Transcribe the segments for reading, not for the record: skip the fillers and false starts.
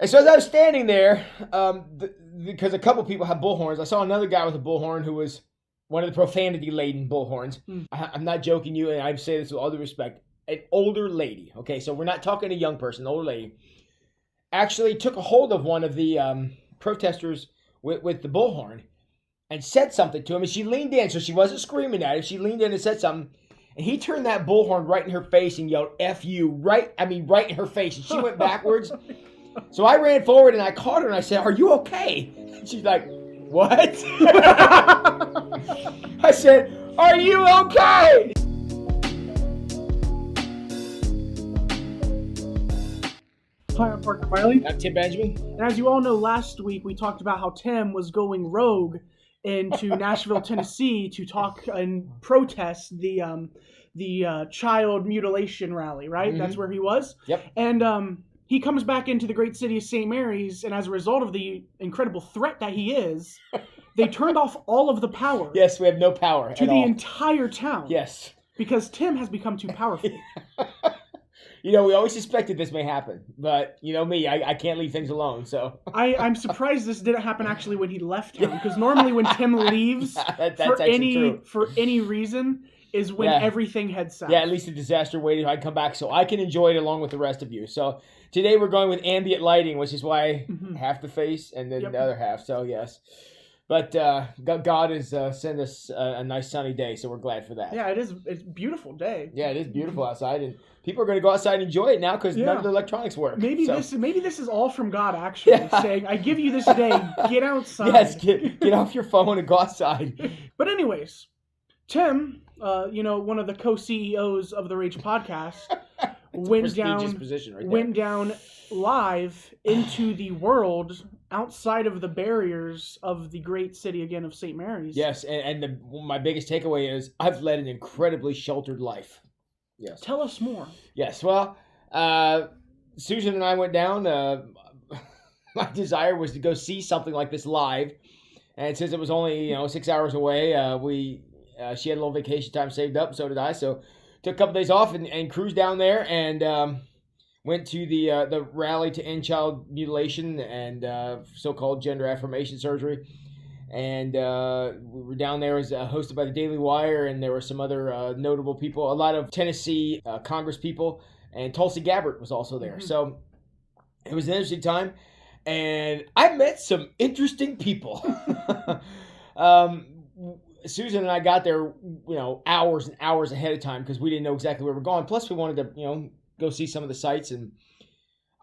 And so as I was standing there, because a couple people have bullhorns, I saw another guy with a bullhorn who was one of the profanity-laden bullhorns. I'm not joking you, and I say this with all due respect. An older lady, okay, so we're not talking a young person, an older lady, actually took a hold of one of the protesters with the bullhorn and said something to him, and she leaned in, so she wasn't screaming at him. She leaned in and said something, and he turned that bullhorn right in her face and yelled, F you, right in her face, and she went backwards. So I ran forward and I caught her and I said, are you okay? And she's like, what? I said, are you okay? Hi, I'm Parker Miley. I'm Tim Benjamin. And as you all know, last week we talked about how Tim was going rogue into Nashville, Tennessee to talk and protest the Child Mutilation rally, right? Mm-hmm. That's where he was. Yep. And he comes back into the great city of St. Mary's, and as a result of the incredible threat that he is, they turned off all of the power. Yes, we have no power to the entire town. Yes. Because Tim has become too powerful. You know, we always suspected this may happen, but you know me, I can't leave things alone, so. I'm surprised this didn't happen actually when he left town, because normally when Tim leaves for any reason is when everything heads south. Yeah, at least a disaster waiting, I'd come back so I can enjoy it along with the rest of you. So today we're going with ambient lighting, which is why half the face and then the other half, so yes. But God has sent us a nice sunny day, so we're glad for that. Yeah, it's a beautiful day. Yeah, it is beautiful outside, and people are going to go outside and enjoy it now because none of the electronics work. Maybe this is all from God, actually, saying, I give you this day, get outside. Yes, get off your phone and go outside. But anyways, Tim, one of the co-CEOs of the Rage Podcast, went down live into the world outside of the barriers of the great city again of St. Mary's. Yes, and my biggest takeaway is I've led an incredibly sheltered life. Yes. Tell us more. Yes, well, Susan and I went down. My desire was to go see something like this live, and since it was only 6 hours away, she had a little vacation time saved up, so did I. So took a couple days off and cruised down there and went to the rally to end child mutilation and so-called gender affirmation surgery. And we were down there as hosted by the Daily Wire, and there were some other notable people, a lot of Tennessee Congress people, and Tulsi Gabbard was also there. Mm-hmm. So it was an interesting time, and I met some interesting people. Susan and I got there, hours and hours ahead of time because we didn't know exactly where we're going. Plus, we wanted to, go see some of the sights, and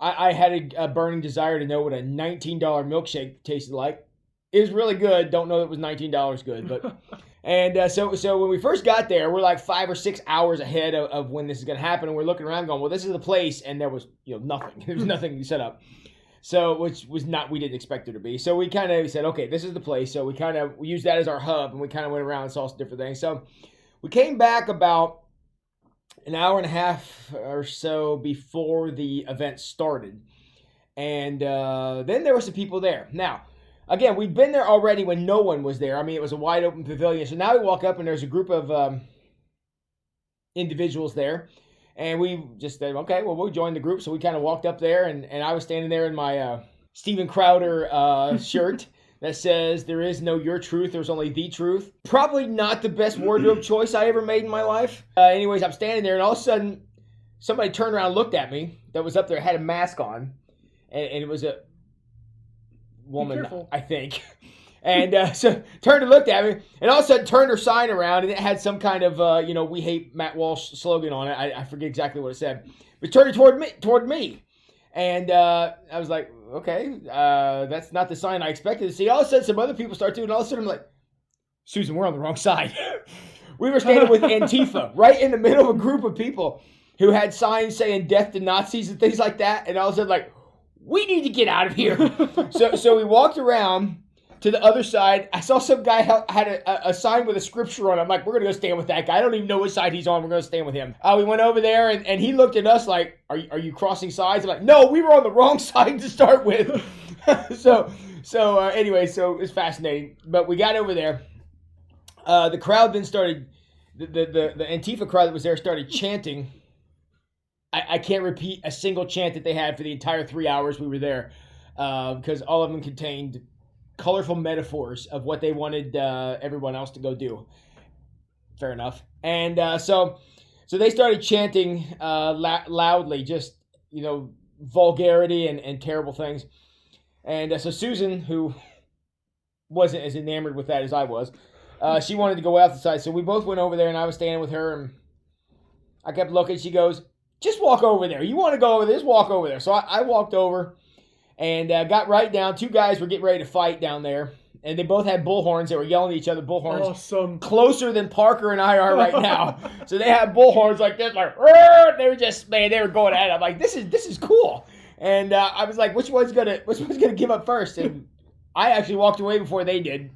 I had a burning desire to know what a $19 milkshake tasted like. It was really good. Don't know it was $19 good, but and so when we first got there, we're like 5 or 6 hours ahead of when this is going to happen, and we're looking around going, well, this is the place, and there was nothing. There was nothing set up. So, which was not, we didn't expect there to be. So we kind of said, okay, this is the place. So we used that as our hub, and we kind of went around and saw some different things. So we came back about an hour and a half or so before the event started. And then there were some people there. Now, again, we'd been there already when no one was there. I mean, it was a wide open pavilion. So now we walk up and there's a group of individuals there. And we just said, okay, well, we'll join the group. So we kind of walked up there, and I was standing there in my Steven Crowder shirt that says, there is no your truth, there's only the truth. Probably not the best wardrobe choice I ever made in my life. Anyways, I'm standing there, and all of a sudden, somebody turned around and looked at me that was up there, had a mask on. And it was a woman, I think. And so turned and looked at me, and all of a sudden turned her sign around, and it had some kind of, we hate Matt Walsh slogan on it. I forget exactly what it said. But turned it toward me. And I was like, okay, that's not the sign I expected to see. All of a sudden, some other people start doing it, and all of a sudden I'm like, Susan, we're on the wrong side. We were standing with Antifa right in the middle of a group of people who had signs saying death to Nazis and things like that. And all of a sudden, like, we need to get out of here. So we walked around to the other side. I saw some guy had a sign with a scripture on it. I'm like, we're going to go stand with that guy. I don't even know which side he's on. We're going to stand with him. We went over there, and he looked at us like, are you crossing sides? I'm like, no, we were on the wrong side to start with. So anyway, so it was fascinating. But we got over there. The crowd then started, the Antifa crowd that was there started chanting. I can't repeat a single chant that they had for the entire 3 hours we were there. because all of them contained colorful metaphors of what they wanted everyone else to go do. Fair enough. And so they started chanting loudly, just, vulgarity and terrible things. And so Susan, who wasn't as enamored with that as I was, she wanted to go outside. So we both went over there, and I was standing with her, and I kept looking. She goes, just walk over there. You want to go over there? Just walk over there. So I walked over and got right down. Two guys were getting ready to fight down there. And they both had bullhorns. They were yelling at each other, bullhorns. Awesome. Closer than Parker and I are right now. So they had bullhorns like this, like, they were just, man, they were going at it. I'm like, this is cool. And I was like, which one's gonna give up first? And I actually walked away before they did.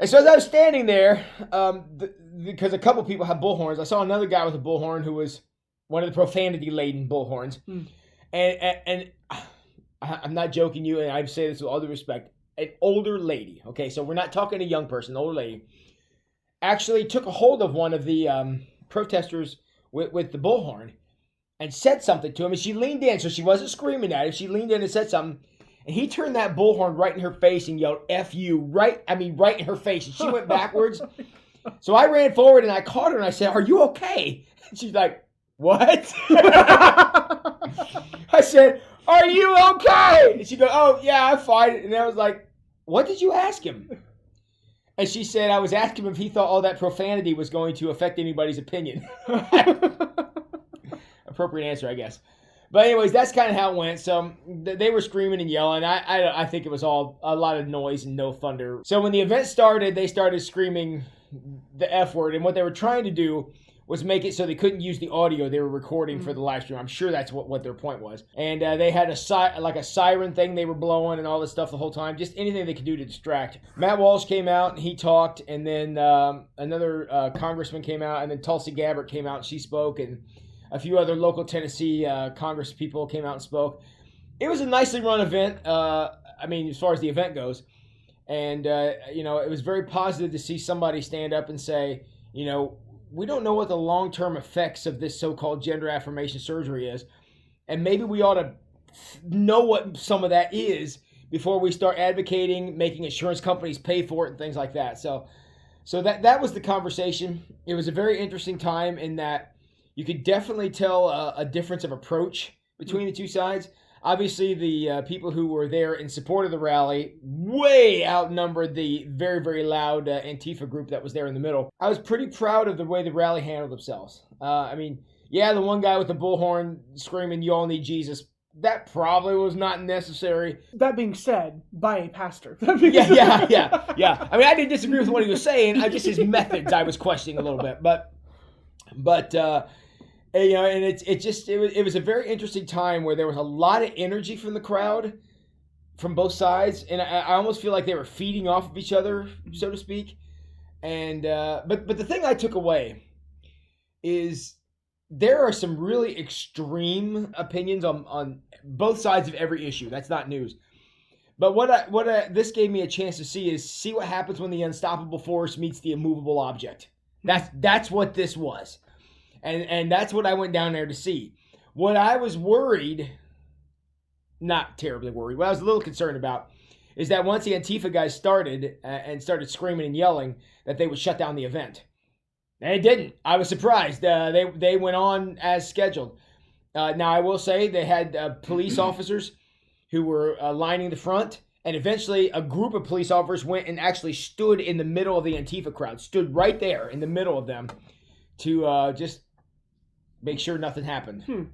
And so as I was standing there, because a couple people had bullhorns, I saw another guy with a bullhorn who was one of the profanity-laden bullhorns. And I'm not joking you, and I say this with all due respect. An older lady, okay, so we're not talking a young person, an older lady, actually took a hold of one of the protesters with the bullhorn and said something to him, and she leaned in, so she wasn't screaming at him, she leaned in and said something, and he turned that bullhorn right in her face and yelled, F you, right in her face, and she went backwards. So I ran forward and I caught her and I said, are you okay? And she's like, what? I said, are you okay? And she goes, oh, yeah, I'm fine. And I was like, what did you ask him? And she said, I was asking him if he thought all that profanity was going to affect anybody's opinion. Appropriate answer, I guess. But anyways, that's kind of how it went. So they were screaming and yelling. I think it was all a lot of noise and no thunder. So when the event started, they started screaming the F word. And what they were trying to do was make it so they couldn't use the audio they were recording for the live stream. I'm sure that's what their point was. And they had a siren thing they were blowing and all this stuff the whole time. Just anything they could do to distract. Matt Walsh came out and he talked. And then another congressman came out. And then Tulsi Gabbard came out and she spoke. And a few other local Tennessee Congress people came out and spoke. It was a nicely run event. As far as the event goes. And, it was very positive to see somebody stand up and say, we don't know what the long-term effects of this so-called gender affirmation surgery is. And maybe we ought to know what some of that is before we start advocating, making insurance companies pay for it and things like that. So that was the conversation. It was a very interesting time in that you could definitely tell a difference of approach between the two sides. Obviously, the people who were there in support of the rally way outnumbered the very, very loud Antifa group that was there in the middle. I was pretty proud of the way the rally handled themselves. The one guy with the bullhorn screaming, you all need Jesus, that probably was not necessary. That being said, by a pastor. Yeah. I didn't disagree with what he was saying. Just his methods I was questioning a little bit. But it was a very interesting time where there was a lot of energy from the crowd, from both sides, and I almost feel like they were feeding off of each other, so to speak. And but the thing I took away is there are some really extreme opinions on both sides of every issue. That's not news. But what this gave me a chance to see what happens when the unstoppable force meets the immovable object. That's what this was. And that's what I went down there to see. What I was not terribly worried, what I was a little concerned about is that once the Antifa guys started and started screaming and yelling, that they would shut down the event. And it didn't. I was surprised. They went on as scheduled. Now, I will say they had police officers who were lining the front, and eventually a group of police officers went and actually stood in the middle of the Antifa crowd, stood right there in the middle of them to just make sure nothing happened.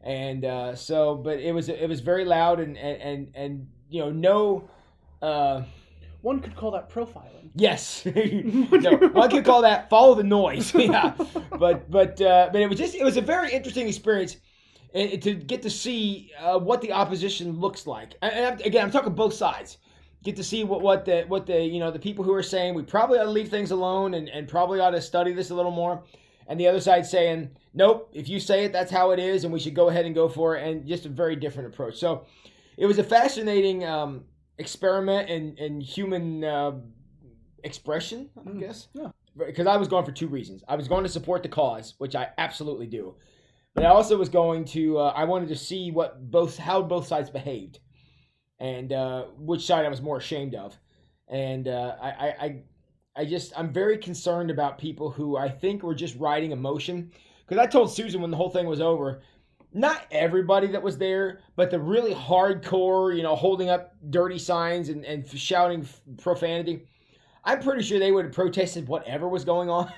And but it was very loud and no. One could call that profiling. Yes, no, one could call that follow the noise. Yeah, but it was a very interesting experience to get to see what the opposition looks like. And again, I'm talking both sides. Get to see what the people who are saying we probably ought to leave things alone and probably ought to study this a little more. And the other side saying, nope, if you say it, that's how it is, and we should go ahead and go for it, and just a very different approach. So it was a fascinating experiment in human expression, I guess. Yeah. Because I was going for two reasons. I was going to support the cause, which I absolutely do. But I also was going to, I wanted to see how both sides behaved. and which side I was more ashamed of. And I'm very concerned about people who I think were just riding emotion. Because I told Susan when the whole thing was over, not everybody that was there, but the really hardcore, holding up dirty signs and shouting profanity, I'm pretty sure they would have protested whatever was going on.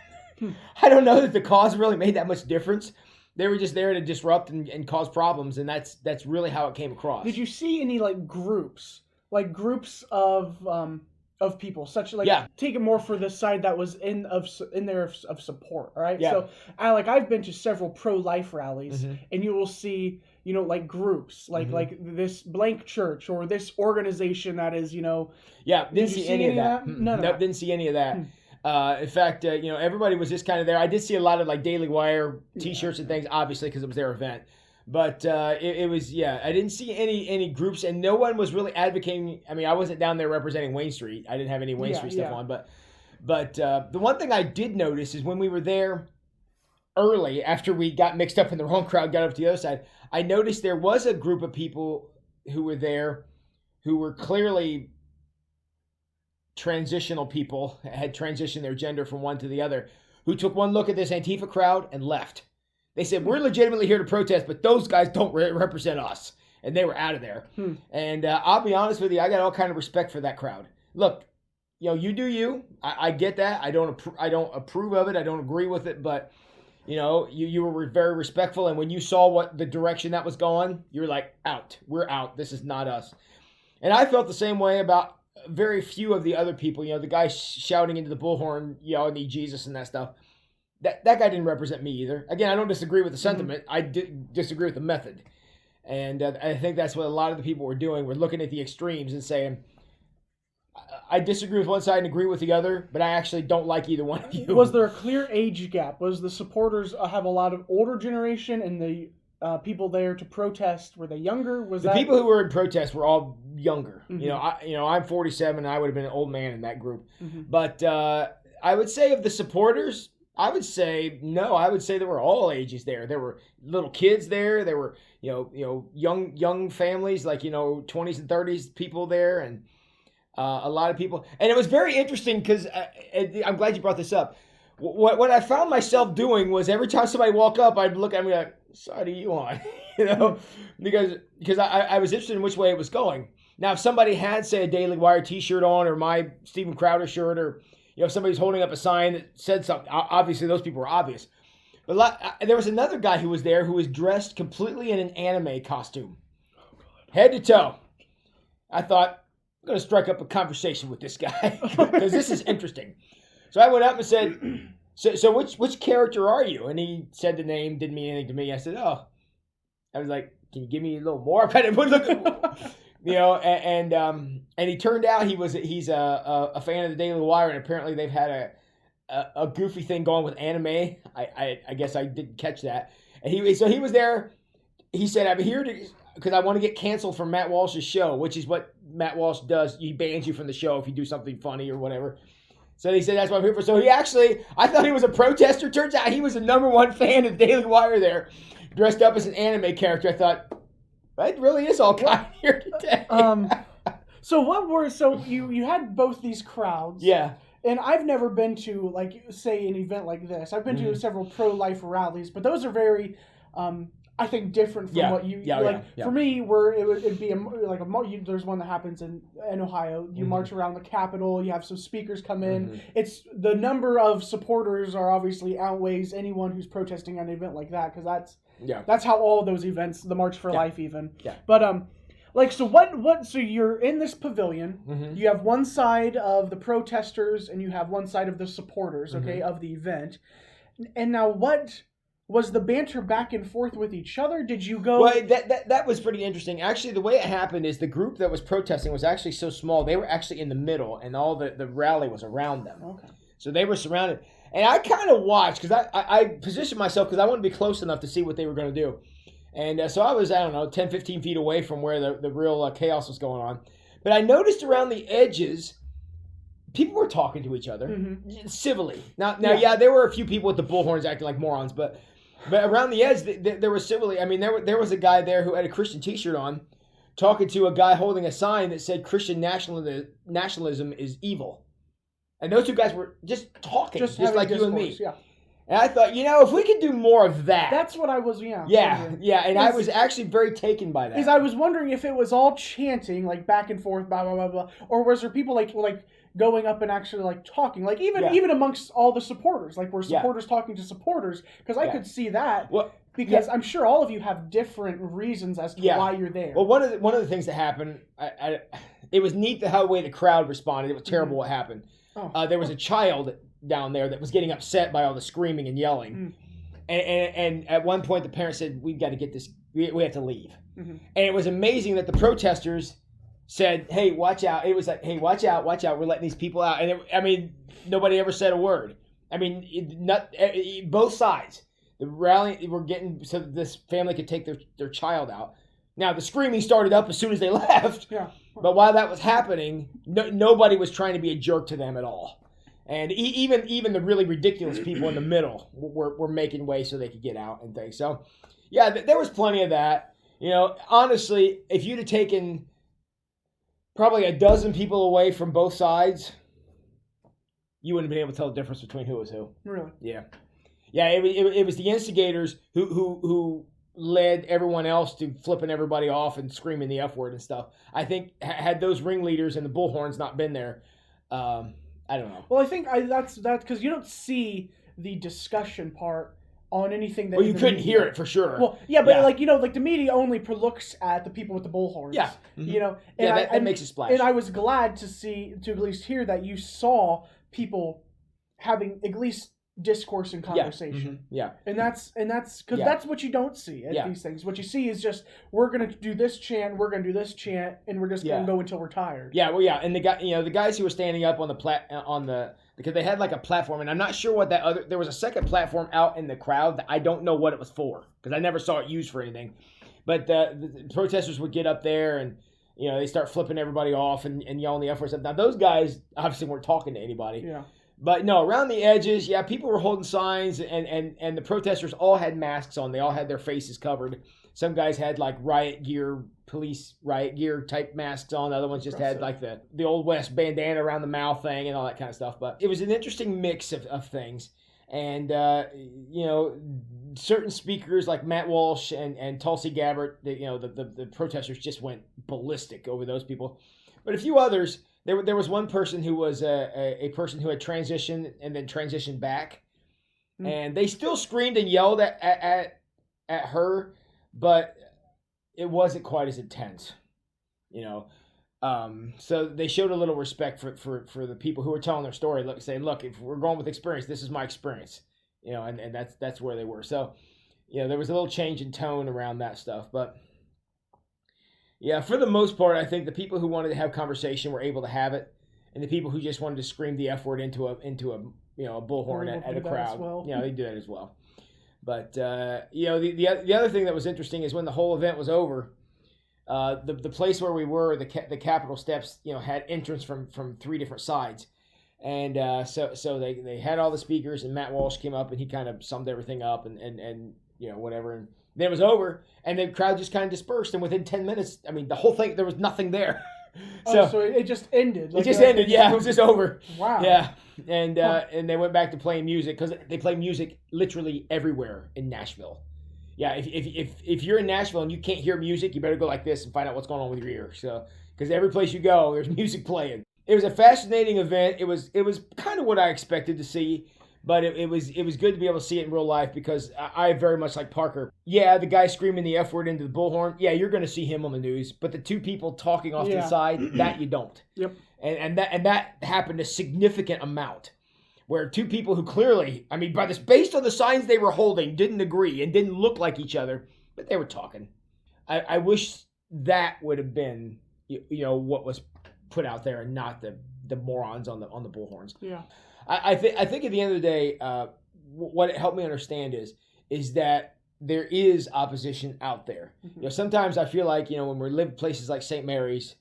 I don't know that the cause really made that much difference. They were just there to disrupt and cause problems, and that's really how it came across. Did you see any groups of people, such take it more for the side that was in there of support, all right? Yeah. So I've been to several pro-life rallies, and you will see groups like this blank church or this organization that is didn't see any of that. No, didn't see any of that. In fact, everybody was just kind of there. I did see a lot of Daily Wire T-shirts and things, obviously, because it was their event. But it was, I didn't see any groups, and no one was really advocating. I mean, I wasn't down there representing Wayne Street. I didn't have any Wayne Street stuff on. But the one thing I did notice is when we were there early, after we got mixed up in the wrong crowd, got up to the other side, I noticed there was a group of people who were there who were clearly transitional people, had transitioned their gender from one to the other, who took one look at this Antifa crowd and left. They said, we're legitimately here to protest, but those guys don't represent us. And they were out of there. And I'll be honest with you, I got all kind of respect for that crowd. Look, you do you. I get that. I don't approve of it. I don't agree with it. But, you were very respectful. And when you saw what the direction that was going, you were like, out. We're out. This is not us. And I felt the same way about very few of the other people. The guy shouting into the bullhorn, I need Jesus and that stuff. That guy didn't represent me either. Again, I don't disagree with the sentiment. I disagree with the method. And I think that's what a lot of the people were doing. We're looking at the extremes and saying, I disagree with one side and agree with the other, but I actually don't like either one of you. Was there a clear age gap? Was the supporters have a lot of older generation, and the people there to protest, were they younger? People who were in protest were all younger. I'm 47, and I would have been an old man in that group. But I would say of the supporters, I would say there were all ages there. There were little kids there. There were, young families, 20s and 30s people there, and a lot of people. And it was very interesting because I'm glad you brought this up. What I found myself doing was every time somebody walked up, I'd look at me like, side are you on? because I was interested in which way it was going. Now, if somebody had, say, a Daily Wire T-shirt on, or my Steven Crowder shirt, or if somebody's holding up a sign that said something, obviously those people were obvious. But there was another guy who was there who was dressed completely in an anime costume, head to toe. I thought, I'm going to strike up a conversation with this guy because this is interesting. So I went up and said, so which character are you? And he said the name, didn't mean anything to me. I said, I was like, can you give me a little more? And he turned out he's a fan of the Daily Wire, and apparently they've had a goofy thing going with anime. I guess I didn't catch that. And he was there. He said, I'm here because I want to get canceled from Matt Walsh's show, which is what Matt Walsh does. He bans you from the show if you do something funny or whatever. So he said, that's what I'm here for. So I thought he was a protester. Turns out he was the #1 fan of Daily Wire there, dressed up as an anime character. I thought, it really is all kind here today. So you had both these crowds. Yeah. And I've never been to, say, an event like this. I've been to several pro-life rallies, but those are very, I think, different from what you For me, where it'd be there's one that happens in Ohio. You march around the Capitol. You have some speakers come in. It's the number of supporters are obviously outweighs anyone who's protesting at an event like that, because that's how all of those events, the March for Life, even. Yeah. But so you're in this pavilion. You have one side of the protesters and you have one side of the supporters, of the event. And now what was the banter back and forth with each other? Did you go? Well, that was pretty interesting. Actually, the way it happened is the group that was protesting was actually so small. They were actually in the middle, and all the rally was around them. Okay. So they were surrounded. And I kind of watched, because I positioned myself because I wanted to be close enough to see what they were going to do. And so I was, 10, 15 feet away from where the real chaos was going on. But I noticed around the edges, people were talking to each other civilly. Now, there were a few people with the bullhorns acting like morons, but around the edge, there was civilly. I mean, there was a guy there who had a Christian T-shirt on, talking to a guy holding a sign that said Christian nationalism is evil. And those two guys were just talking, just like discourse, you and me. Yeah. And I thought, if we could do more of that. That's what I was, Yeah, and I was actually very taken by that. Because I was wondering if it was all chanting, like back and forth, blah, blah, blah, blah, or was there people like going up and actually like talking, like even amongst all the supporters, like were supporters talking to supporters? Because I could see that. Well, because I'm sure all of you have different reasons as to why you're there. Well, one of the things that happened, it was neat the way the crowd responded. It was terrible what happened. Oh. There was a child down there that was getting upset by all the screaming and yelling. And at one point the parents said, we've got to get this, we have to leave. And it was amazing that the protesters said, hey, watch out. It was like, hey, watch out, we're letting these people out. And nobody ever said a word. Both sides. The rally were getting so that this family could take their child out. Now the screaming started up as soon as they left. Yeah. But while that was happening, nobody was trying to be a jerk to them at all. And even the really ridiculous people in the middle were making way so they could get out and things. So, yeah, there was plenty of that. Honestly, if you'd have taken probably a dozen people away from both sides, you wouldn't have been able to tell the difference between who was who. Really? Yeah. Yeah, it was the instigators who led everyone else to flipping everybody off and screaming the F word and stuff. I think had those ringleaders and the bullhorns not been there, I don't know. Well, I think that's because you don't see the discussion part on anything that. Well, you couldn't hear it for sure. Well, yeah, but like the media only looks at the people with the bullhorns. Yeah, and that makes a splash. And I was glad to at least hear that you saw people having at least discourse and conversation. Yeah. And that's because that's what you don't see at these things. What you see is just, we're going to do this chant, we're going to do this chant, and we're just going to go until we're tired. Yeah, well, and the guys who were standing up because they had like a platform, and I'm not sure what there was a second platform out in the crowd that I don't know what it was for, because I never saw it used for anything. But the protesters would get up there and they start flipping everybody off and yelling the F word. Now those guys obviously weren't talking to anybody. Yeah. But no, around the edges, people were holding signs, and the protesters all had masks on. They all had their faces covered. Some guys had like police riot gear type masks on. The other ones just had like the Old West bandana around the mouth thing and all that kind of stuff. But it was an interesting mix of things. And, certain speakers like Matt Walsh and Tulsi Gabbard, the protesters just went ballistic over those people. But a few others. There was one person who was a person who had transitioned and then transitioned back, and they still screamed and yelled at her, but it wasn't quite as intense, So they showed a little respect for the people who were telling their story, saying, "Look, if we're going with experience, this is my experience," and that's where they were. So, there was a little change in tone around that stuff, but. Yeah, for the most part, I think the people who wanted to have conversation were able to have it, and the people who just wanted to scream the F word into a bullhorn at a crowd, they do that as well. But the other thing that was interesting is when the whole event was over, the place where we were, the Capitol steps, had entrance from 3 different sides, and so they had all the speakers, and Matt Walsh came up and he kind of summed everything up and whatever. And then it was over, and the crowd just kind of dispersed, and within 10 minutes, the whole thing, there was nothing there. So it just ended. It just ended, it was just over. Wow. Yeah, and they went back to playing music, because they play music literally everywhere in Nashville. Yeah, if you're in Nashville and you can't hear music, you better go like this and find out what's going on with your ear. So, because every place you go, there's music playing. It was a fascinating event. It was kind of what I expected to see. But it was good to be able to see it in real life, because I very much like Parker. Yeah, the guy screaming the F word into the bullhorn, you're going to see him on the news. But the two people talking off to the side, that you don't. Yep. And that happened a significant amount, where two people who clearly, based on the signs they were holding, didn't agree and didn't look like each other, but they were talking. I wish that would have been what was put out there, and not the morons on the bullhorns. Yeah. I think at the end of the day, what it helped me understand is that there is opposition out there. Mm-hmm. Sometimes I feel like when we live in places like St. Mary's,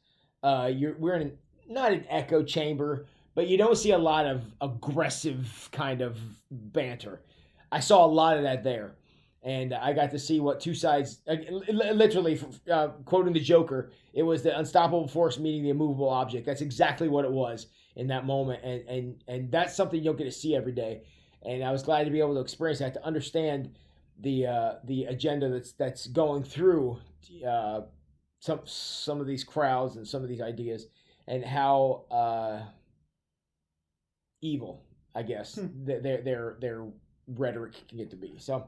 we're in not an echo chamber, but you don't see a lot of aggressive kind of banter. I saw a lot of that there, And I got to see what two sides, literally, quoting the Joker, it was the unstoppable force meeting the immovable object. That's exactly what it was in that moment. And that's something you don't get to see every day. And I was glad to be able to experience that, to understand the agenda that's going through some of these crowds and some of these ideas, and how evil, I guess, their rhetoric can get to be. So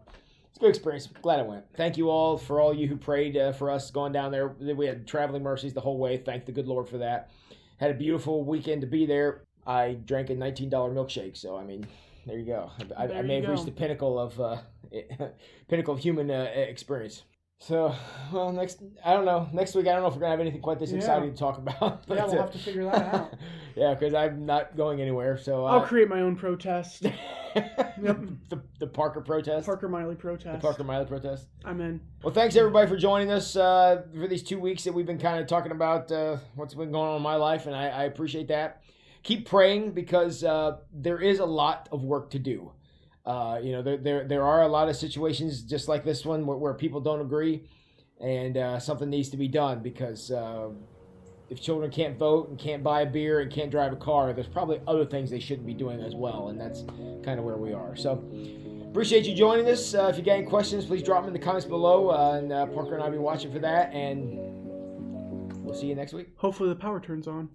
it's a good experience. Glad I went. Thank you all for all you who prayed for us going down there. We had traveling mercies the whole way. Thank the good Lord for that. Had a beautiful weekend to be there. I drank a $19 milkshake. So, I mean, there you go. I may have reached the pinnacle of human experience. So, well, next week, I don't know if we're going to have anything quite this exciting to talk about. But, we'll have to figure that out. Yeah, because I'm not going anywhere. So I'll create my own protest. Yep. The Parker protest. Parker Miley protest. The Parker Miley protest. I'm in. Well, thanks everybody for joining us for these 2 weeks that we've been kind of talking about what's been going on in my life, and I appreciate that. Keep praying, because there is a lot of work to do. There are a lot of situations just like this one where people don't agree, and something needs to be done, because if children can't vote and can't buy a beer and can't drive a car, there's probably other things they shouldn't be doing as well, and that's kind of where we are. So appreciate you joining us. If you got any questions, please drop them in the comments below, and Parker and I will be watching for that, and we'll see you next week. Hopefully the power turns on.